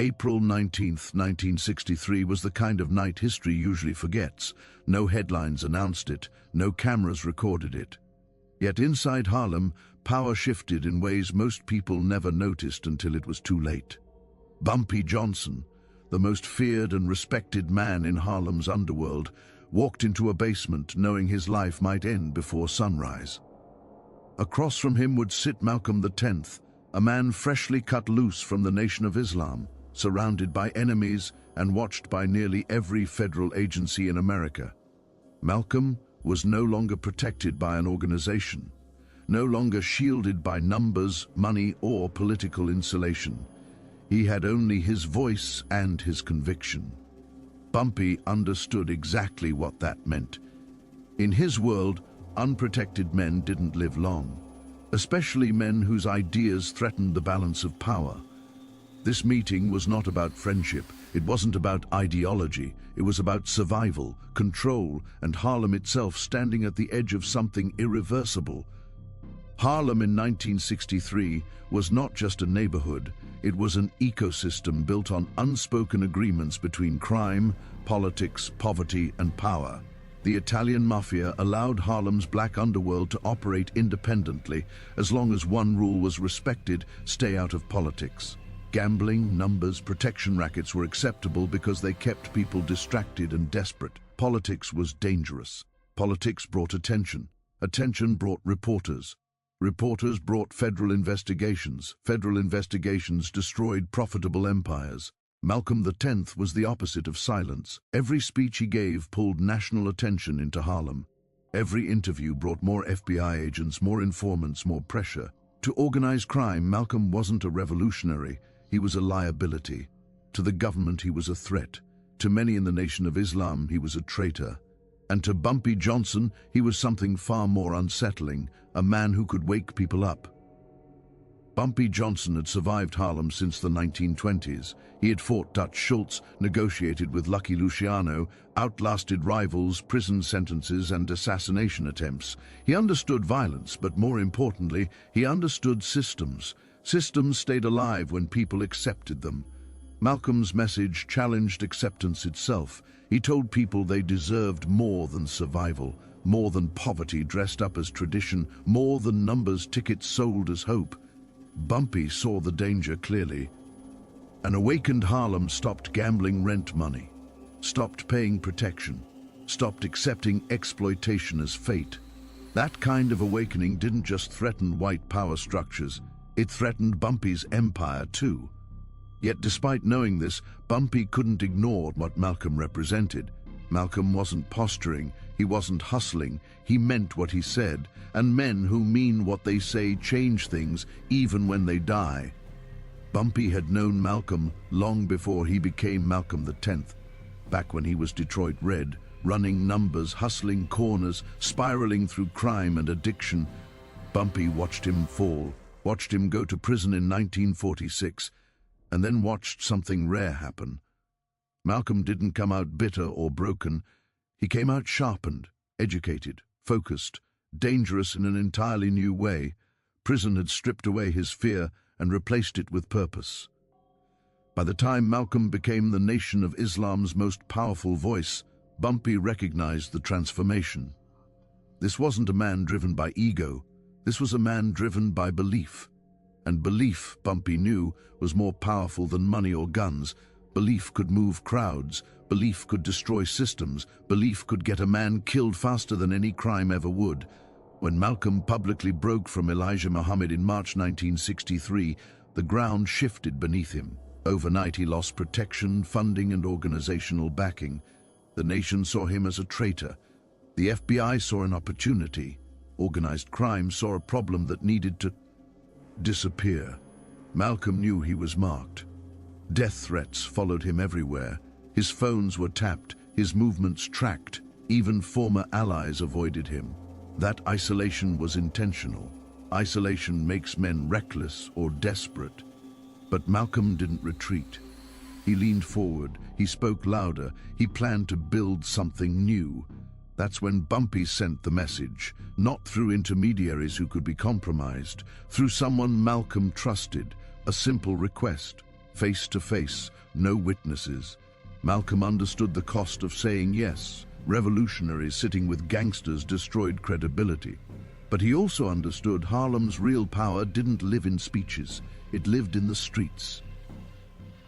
April 19th, 1963 was the kind of night history usually forgets. No headlines announced it, no cameras recorded it. Yet inside Harlem, power shifted in ways most people never noticed until it was too late. Bumpy Johnson, the most feared and respected man in Harlem's underworld, walked into a basement knowing his life might end before sunrise. Across from him would sit Malcolm X, a man freshly cut loose from the Nation of Islam, surrounded by enemies and watched by nearly every federal agency in America. Malcolm was no longer protected by an organization, no longer shielded by numbers, money, or political insulation. He had only his voice and his conviction. Bumpy understood exactly what that meant. In his world, unprotected men didn't live long, especially men whose ideas threatened the balance of power. This meeting was not about friendship, it wasn't about ideology, it was about survival, control, and Harlem itself standing at the edge of something irreversible. Harlem in 1963 was not just a neighborhood, it was an ecosystem built on unspoken agreements between crime, politics, poverty, and power. The Italian mafia allowed Harlem's black underworld to operate independently as long as one rule was respected: stay out of politics. Gambling, numbers, protection rackets were acceptable because they kept people distracted and desperate. Politics was dangerous. Politics brought attention. Attention brought reporters. Reporters brought federal investigations. Federal investigations destroyed profitable empires. Malcolm X was the opposite of silence. Every speech he gave pulled national attention into Harlem. Every interview brought more FBI agents, more informants, more pressure. To organize crime, Malcolm wasn't a revolutionary. He was a liability. To the government, he was a threat. To many in the Nation of Islam, he was a traitor. And to Bumpy Johnson, he was something far more unsettling, a man who could wake people up. Bumpy Johnson had survived Harlem since the 1920s. He had fought Dutch Schultz, negotiated with Lucky Luciano, outlasted rivals, prison sentences, and assassination attempts. He understood violence, but more importantly, he understood systems. Systems stayed alive when people accepted them. Malcolm's message challenged acceptance itself. He told people they deserved more than survival, more than poverty dressed up as tradition, more than numbers tickets sold as hope. Bumpy saw the danger clearly. An awakened Harlem stopped gambling rent money, stopped paying protection, stopped accepting exploitation as fate. That kind of awakening didn't just threaten white power structures, it threatened Bumpy's empire too. Yet despite knowing this, Bumpy couldn't ignore what Malcolm represented. Malcolm wasn't posturing, he wasn't hustling, he meant what he said, and men who mean what they say change things even when they die. Bumpy had known Malcolm long before he became Malcolm X, back when he was Detroit Red, running numbers, hustling corners, spiraling through crime and addiction. Bumpy watched him fall, watched him go to prison in 1946, and then watched something rare happen. Malcolm didn't come out bitter or broken. He came out sharpened, educated, focused, dangerous in an entirely new way. Prison had stripped away his fear and replaced it with purpose. By the time Malcolm became the Nation of Islam's most powerful voice, Bumpy recognized the transformation. This wasn't a man driven by ego. This was a man driven by belief. And belief, Bumpy knew, was more powerful than money or guns. Belief could move crowds. Belief could destroy systems. Belief could get a man killed faster than any crime ever would. When Malcolm publicly broke from Elijah Muhammad in March 1963, the ground shifted beneath him. Overnight, he lost protection, funding, and organizational backing. The nation saw him as a traitor. The FBI saw an opportunity. Organized crime saw a problem that needed to disappear. Malcolm knew he was marked. Death threats followed him everywhere. His phones were tapped, his movements tracked. Even former allies avoided him. That isolation was intentional. Isolation makes men reckless or desperate. But Malcolm didn't retreat. He leaned forward, he spoke louder, he planned to build something new. That's when Bumpy sent the message, not through intermediaries who could be compromised, through someone Malcolm trusted, a simple request: Face to face, no witnesses. Malcolm understood the cost of saying yes. Revolutionaries sitting with gangsters destroyed credibility. But he also understood Harlem's real power didn't live in speeches, it lived in the streets.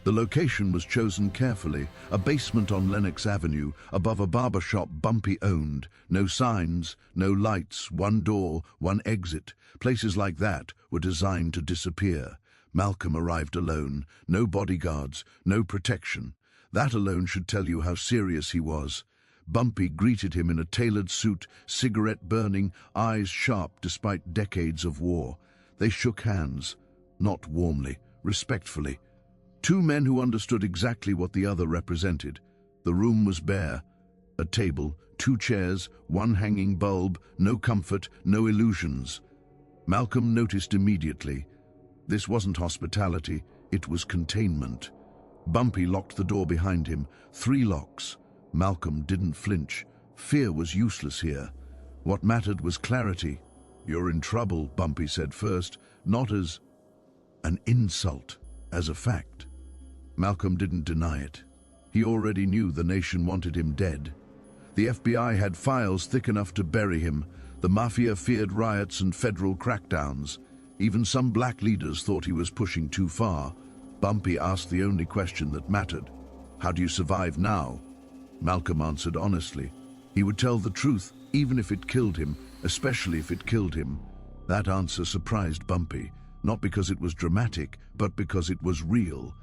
The location was chosen carefully, a basement on Lenox Avenue, above a barber shop Bumpy owned. No signs, no lights, one door, one exit. Places like that were designed to disappear. Malcolm arrived alone, no bodyguards, no protection. That alone should tell you how serious he was. Bumpy greeted him in a tailored suit, cigarette burning, eyes sharp despite decades of war. They shook hands, not warmly, respectfully. Two men who understood exactly what the other represented. The room was bare. A table, two chairs, one hanging bulb, no comfort, no illusions. Malcolm noticed immediately. This wasn't hospitality, it was containment. Bumpy locked the door behind him. 3 locks. Malcolm didn't flinch. Fear was useless here. What mattered was clarity. "You're in trouble," Bumpy said first, not as an insult, as a fact. Malcolm didn't deny it. He already knew the nation wanted him dead. The FBI had files thick enough to bury him. The mafia feared riots and federal crackdowns. Even some black leaders thought he was pushing too far. Bumpy asked the only question that mattered. "How do you survive now?" Malcolm answered honestly. He would tell the truth, even if it killed him, especially if it killed him. That answer surprised Bumpy, not because it was dramatic, but because it was real.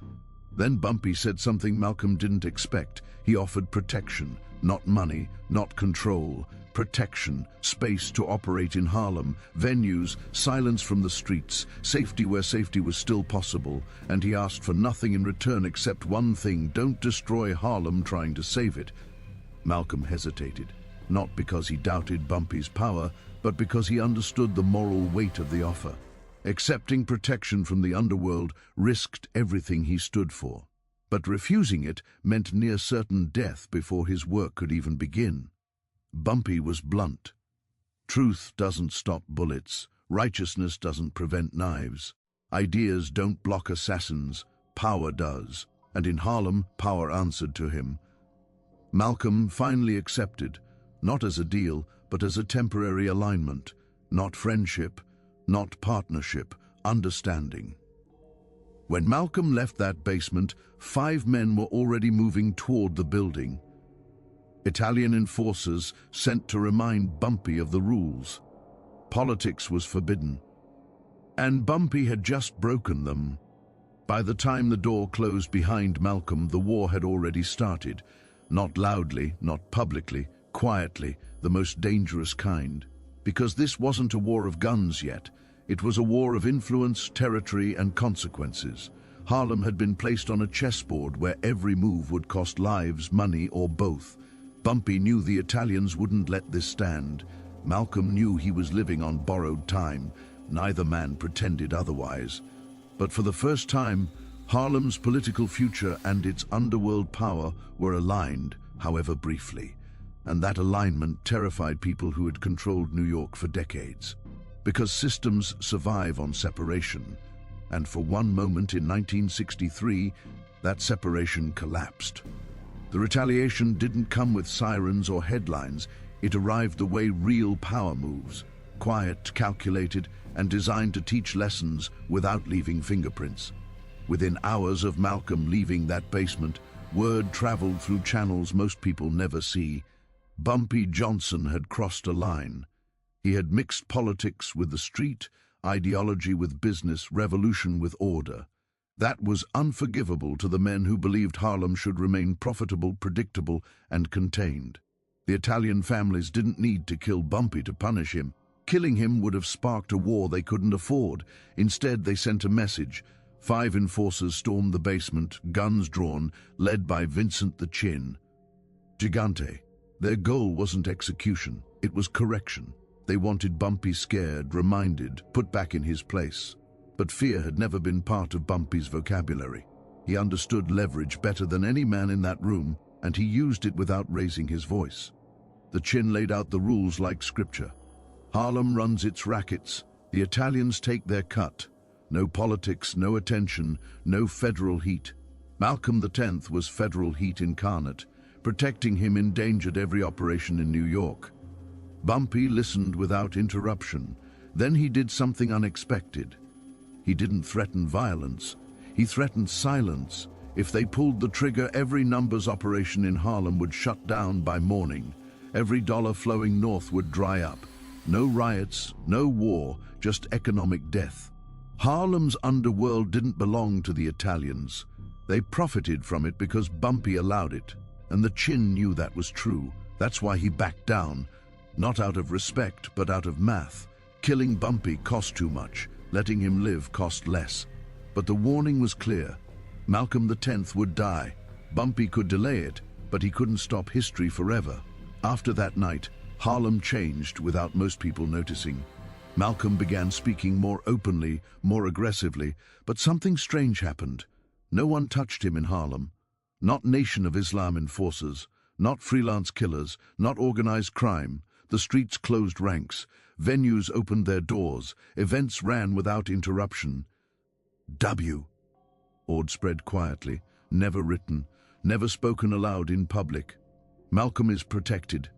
Then Bumpy said something Malcolm didn't expect. He offered protection, not money, not control. Protection, space to operate in Harlem, venues, silence from the streets, safety where safety was still possible, and he asked for nothing in return except one thing: don't destroy Harlem trying to save it. Malcolm hesitated, not because he doubted Bumpy's power, but because he understood the moral weight of the offer. Accepting protection from the underworld risked everything he stood for, but refusing it meant near certain death before his work could even begin. Bumpy was blunt. Truth doesn't stop bullets. Righteousness doesn't prevent knives. Ideas don't block assassins. Power does. And in Harlem, power answered to him. Malcolm finally accepted, not as a deal, but as a temporary alignment. Not friendship, not partnership, understanding. When Malcolm left that basement, 5 men were already moving toward the building. Italian enforcers sent to remind Bumpy of the rules. Politics was forbidden. And Bumpy had just broken them. By the time the door closed behind Malcolm, the war had already started. Not loudly, not publicly, quietly, the most dangerous kind. Because this wasn't a war of guns yet. It was a war of influence, territory, and consequences. Harlem had been placed on a chessboard where every move would cost lives, money, or both. Bumpy knew the Italians wouldn't let this stand. Malcolm knew he was living on borrowed time. Neither man pretended otherwise. But for the first time, Harlem's political future and its underworld power were aligned, however briefly. And that alignment terrified people who had controlled New York for decades. Because systems survive on separation. And for one moment in 1963, that separation collapsed. The retaliation didn't come with sirens or headlines. It arrived the way real power moves. Quiet, calculated, and designed to teach lessons without leaving fingerprints. Within hours of Malcolm leaving that basement, word traveled through channels most people never see. Bumpy Johnson had crossed a line. He had mixed politics with the street, ideology with business, revolution with order. That was unforgivable to the men who believed Harlem should remain profitable, predictable, and contained. The Italian families didn't need to kill Bumpy to punish him. Killing him would have sparked a war they couldn't afford. Instead, they sent a message. 5 enforcers stormed the basement, guns drawn, led by Vincent the Chin. Gigante. Their goal wasn't execution, it was correction. They wanted Bumpy scared, reminded, put back in his place. But fear had never been part of Bumpy's vocabulary. He understood leverage better than any man in that room, and he used it without raising his voice. The Chin laid out the rules like scripture. Harlem runs its rackets. The Italians take their cut. No politics, no attention, no federal heat. Malcolm X was federal heat incarnate. Protecting him endangered every operation in New York. Bumpy listened without interruption. Then he did something unexpected. He didn't threaten violence. He threatened silence. If they pulled the trigger, every numbers operation in Harlem would shut down by morning. Every dollar flowing north would dry up. No riots, no war, just economic death. Harlem's underworld didn't belong to the Italians. They profited from it because Bumpy allowed it. And the Chin knew that was true. That's why he backed down. Not out of respect, but out of math. Killing Bumpy cost too much. Letting him live cost less. But the warning was clear. Malcolm X would die. Bumpy could delay it, but he couldn't stop history forever. After that night, Harlem changed without most people noticing. Malcolm began speaking more openly, more aggressively, but something strange happened. No one touched him in Harlem. Not Nation of Islam enforcers, not freelance killers, not organized crime. The streets closed ranks. Venues opened their doors. Events ran without interruption. Ord spread quietly, never written, never spoken aloud in public. Malcolm is protected.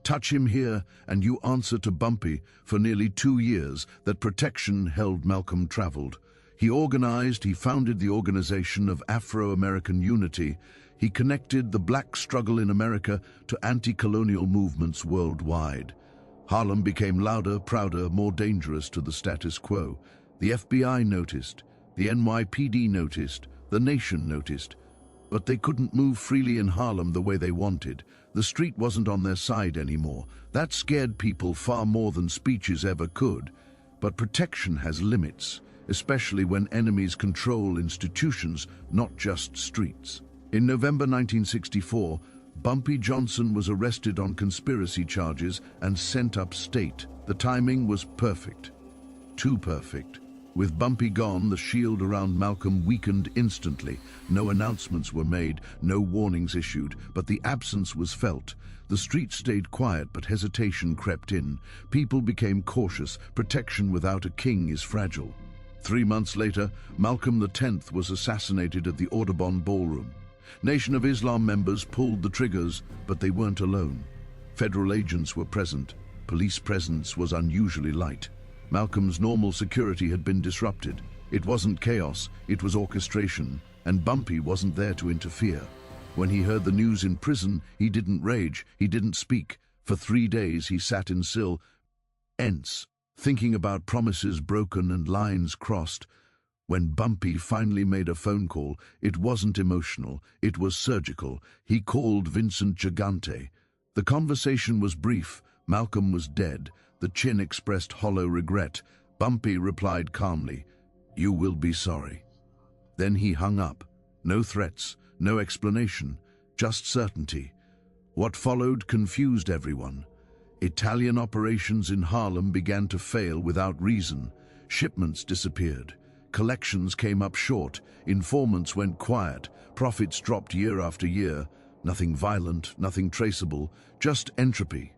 Touch him here, and you answer to Bumpy. For nearly 2 years, that protection held Malcolm traveled. He organized, he founded the Organization of Afro-American Unity. He connected the black struggle in America to anti-colonial movements worldwide. Harlem became louder, prouder, more dangerous to the status quo. The FBI noticed, the NYPD noticed, the nation noticed. But they couldn't move freely in Harlem the way they wanted. The street wasn't on their side anymore. That scared people far more than speeches ever could. But protection has limits, especially when enemies control institutions, not just streets. In November 1964, Bumpy Johnson was arrested on conspiracy charges and sent upstate. The timing was perfect. Too perfect. With Bumpy gone, the shield around Malcolm weakened instantly. No announcements were made, no warnings issued, but the absence was felt. The street stayed quiet, but hesitation crept in. People became cautious. Protection without a king is fragile. 3 months later, Malcolm X was assassinated at the Audubon Ballroom. Nation of Islam members pulled the triggers, but they weren't alone. Federal agents were present. Police presence was unusually light. Malcolm's normal security had been disrupted. It wasn't chaos, it was orchestration, and Bumpy wasn't there to interfere. When he heard the news in prison, he didn't rage, he didn't speak. For 3 days he sat in cell, thinking about promises broken and lines crossed. When Bumpy finally made a phone call, it wasn't emotional, it was surgical. He called Vincent Gigante. The conversation was brief. Malcolm was dead. The Chin expressed hollow regret. Bumpy replied calmly, "You will be sorry." Then he hung up. No threats, no explanation, just certainty. What followed confused everyone. Italian operations in Harlem began to fail without reason. Shipments disappeared. Collections came up short. Informants went quiet. Profits dropped year after year. Nothing violent, nothing traceable, just entropy.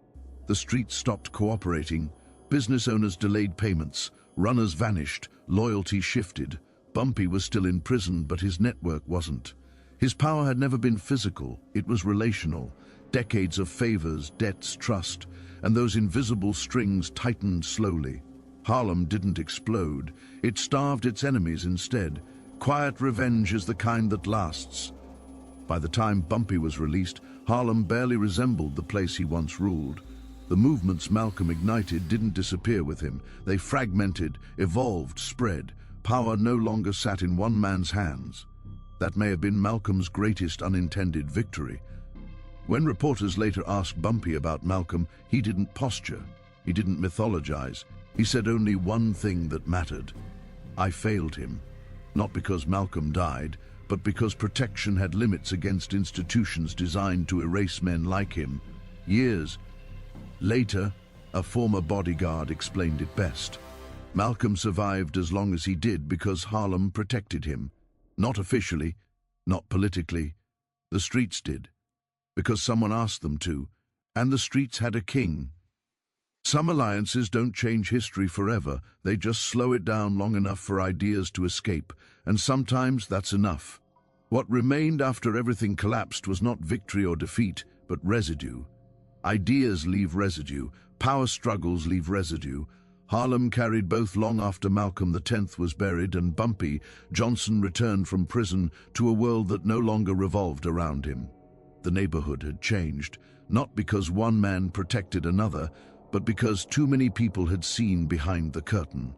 The streets stopped cooperating. Business owners delayed payments. Runners vanished. Loyalty shifted. Bumpy was still in prison, but his network wasn't. His power had never been physical. It was relational. Decades of favors, debts, trust, and those invisible strings tightened slowly. Harlem didn't explode. It starved its enemies instead. Quiet revenge is the kind that lasts. By the time Bumpy was released, Harlem barely resembled the place he once ruled. The movements Malcolm ignited didn't disappear with him. They fragmented, evolved, spread. Power no longer sat in one man's hands. That may have been Malcolm's greatest unintended victory. When reporters later asked Bumpy about Malcolm, he didn't posture. He didn't mythologize. He said only one thing that mattered. I failed him. Not because Malcolm died, but because protection had limits against institutions designed to erase men like him. Years later, a former bodyguard explained it best. Malcolm survived as long as he did because Harlem protected him. Not officially, not politically. The streets did. Because someone asked them to. And the streets had a king. Some alliances don't change history forever, they just slow it down long enough for ideas to escape, and sometimes that's enough. What remained after everything collapsed was not victory or defeat, but residue. Ideas leave residue, power struggles leave residue. Harlem carried both long after Malcolm X was buried and Bumpy Johnson returned from prison to a world that no longer revolved around him. The neighborhood had changed, not because one man protected another, but because too many people had seen behind the curtain.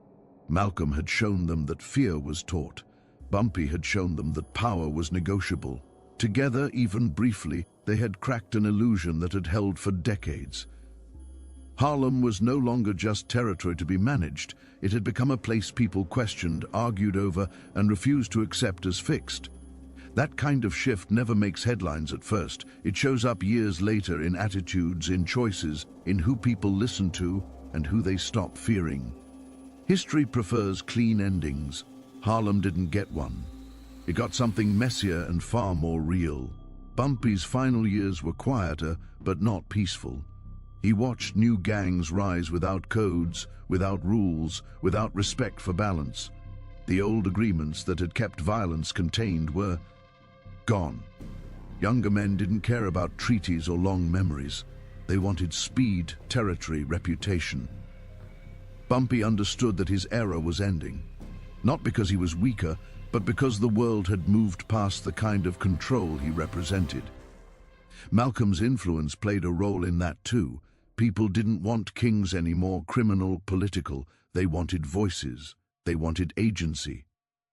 Malcolm had shown them that fear was taught. Bumpy had shown them that power was negotiable. Together, even briefly, they had cracked an illusion that had held for decades. Harlem was no longer just territory to be managed. It had become a place people questioned, argued over, and refused to accept as fixed. That kind of shift never makes headlines at first. It shows up years later in attitudes, in choices, in who people listen to and who they stop fearing. History prefers clean endings. Harlem didn't get one. It got something messier and far more real. Bumpy's final years were quieter, but not peaceful. He watched new gangs rise without codes, without rules, without respect for balance. The old agreements that had kept violence contained were gone. Younger men didn't care about treaties or long memories. They wanted speed, territory, reputation. Bumpy understood that his era was ending. Not because he was weaker, but because the world had moved past the kind of control he represented. Malcolm's influence played a role in that too. People didn't want kings anymore, criminal, political. They wanted voices. They wanted agency.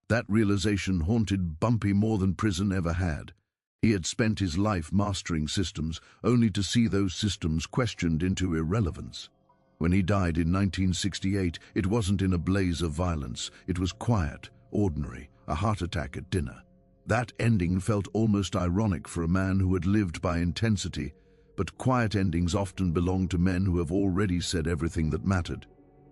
That realization haunted Bumpy more than prison ever had. He had spent his life mastering systems, only to see those systems questioned into irrelevance. When he died in 1968, it wasn't in a blaze of violence. It was quiet, ordinary, a heart attack at dinner. That ending felt almost ironic for a man who had lived by intensity, but quiet endings often belong to men who have already said everything that mattered.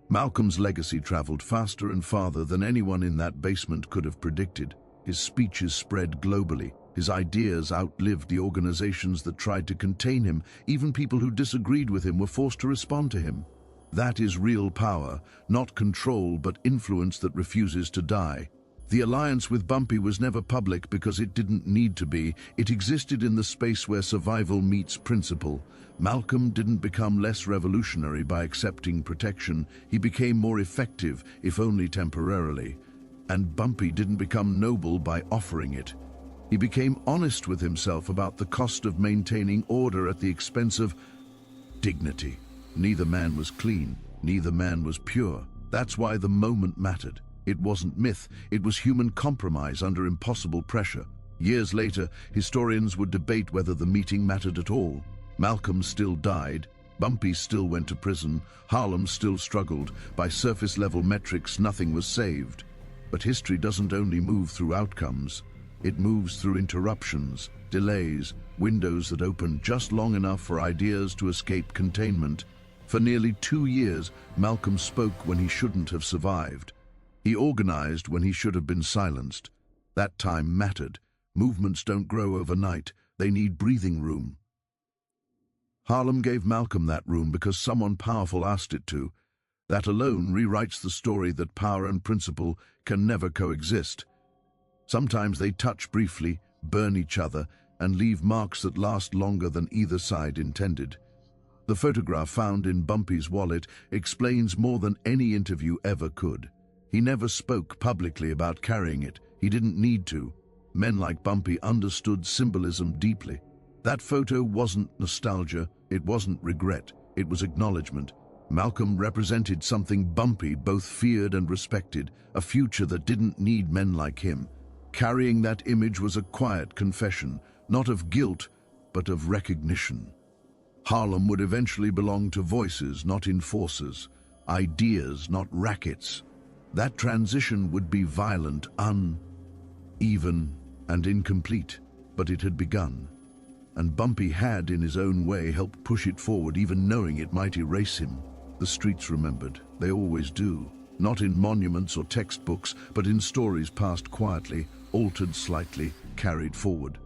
Malcolm's legacy traveled faster and farther than anyone in that basement could have predicted. His speeches spread globally. His ideas outlived the organizations that tried to contain him. Even people who disagreed with him were forced to respond to him. That is real power, not control, but influence that refuses to die. The alliance with Bumpy was never public because it didn't need to be. It existed in the space where survival meets principle. Malcolm didn't become less revolutionary by accepting protection. He became more effective, if only temporarily. And Bumpy didn't become noble by offering it. He became honest with himself about the cost of maintaining order at the expense of dignity. Neither man was clean, neither man was pure. That's why the moment mattered. It wasn't myth, it was human compromise under impossible pressure. Years later, historians would debate whether the meeting mattered at all. Malcolm still died, Bumpy still went to prison, Harlem still struggled. By surface-level metrics, nothing was saved. But history doesn't only move through outcomes. It moves through interruptions, delays, windows that open just long enough for ideas to escape containment. For nearly 2 years, Malcolm spoke when he shouldn't have survived. He organized when he should have been silenced. That time mattered. Movements don't grow overnight. They need breathing room. Harlem gave Malcolm that room because someone powerful asked it to. That alone rewrites the story that power and principle can never coexist. Sometimes they touch briefly, burn each other, and leave marks that last longer than either side intended. The photograph found in Bumpy's wallet explains more than any interview ever could. He never spoke publicly about carrying it. He didn't need to. Men like Bumpy understood symbolism deeply. That photo wasn't nostalgia, it wasn't regret, it was acknowledgement. Malcolm represented something Bumpy both feared and respected, a future that didn't need men like him. Carrying that image was a quiet confession, not of guilt, but of recognition. Harlem would eventually belong to voices, not enforcers, ideas, not rackets. That transition would be violent, uneven, and incomplete, but it had begun. And Bumpy had, in his own way, helped push it forward, even knowing it might erase him. The streets remembered. They always do. Not in monuments or textbooks, but in stories passed quietly, altered slightly, carried forward.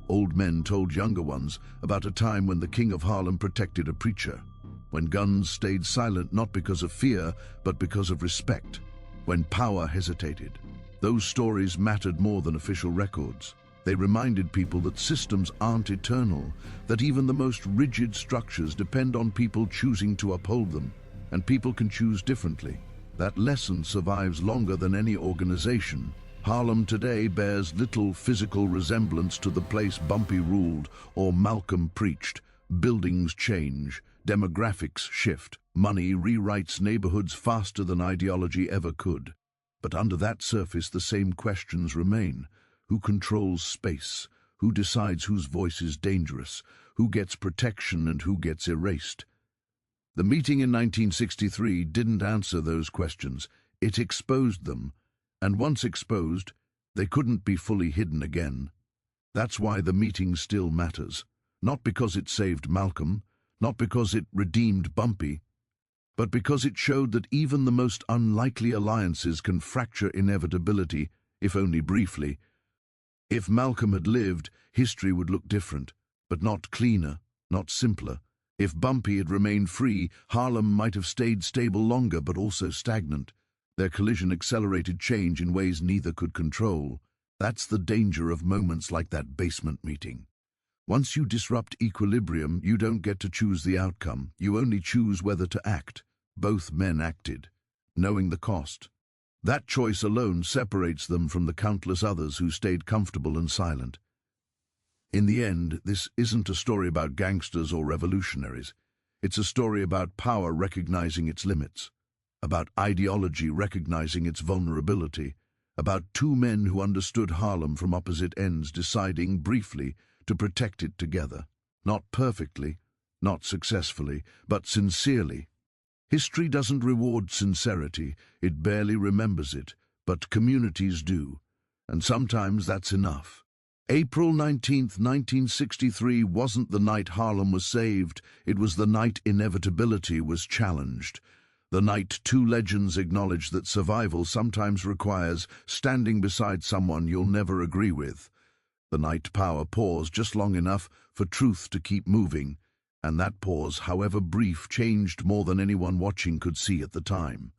Old men told younger ones about a time when the king of Harlem protected a preacher. when guns stayed silent not because of fear, but because of respect, when power hesitated. Those stories mattered more than official records. They reminded people that systems aren't eternal, that even the most rigid structures depend on people choosing to uphold them, and people can choose differently. That lesson survives longer than any organization. Harlem today bears little physical resemblance to the place Bumpy ruled or Malcolm preached. Buildings change, demographics shift, money rewrites neighborhoods faster than ideology ever could. But under that surface, the same questions remain. Who controls space? Who decides whose voice is dangerous? Who gets protection and who gets erased? The meeting in 1963 didn't answer those questions. It exposed them. And once exposed, they couldn't be fully hidden again. That's why the meeting still matters. Not because it saved Malcolm, not because it redeemed Bumpy, but because it showed that even the most unlikely alliances can fracture inevitability, if only briefly. If Malcolm had lived, history would look different, but not cleaner, not simpler. If Bumpy had remained free, Harlem might have stayed stable longer, but also stagnant. Their collision accelerated change in ways neither could control. That's the danger of moments like that basement meeting. Once you disrupt equilibrium, you don't get to choose the outcome. You only choose whether to act. Both men acted, knowing the cost. That choice alone separates them from the countless others who stayed comfortable and silent. In the end, this isn't a story about gangsters or revolutionaries. It's a story about power recognizing its limits, about ideology recognizing its vulnerability, about two men who understood Harlem from opposite ends deciding, briefly, to protect it together. Not perfectly, not successfully, but sincerely. History doesn't reward sincerity, it barely remembers it, but communities do, and sometimes that's enough. April 19th, 1963 wasn't the night Harlem was saved, it was the night inevitability was challenged. The night two legends acknowledged that survival sometimes requires standing beside someone you'll never agree with. The night power paused just long enough for truth to keep moving, and that pause, however brief, changed more than anyone watching could see at the time.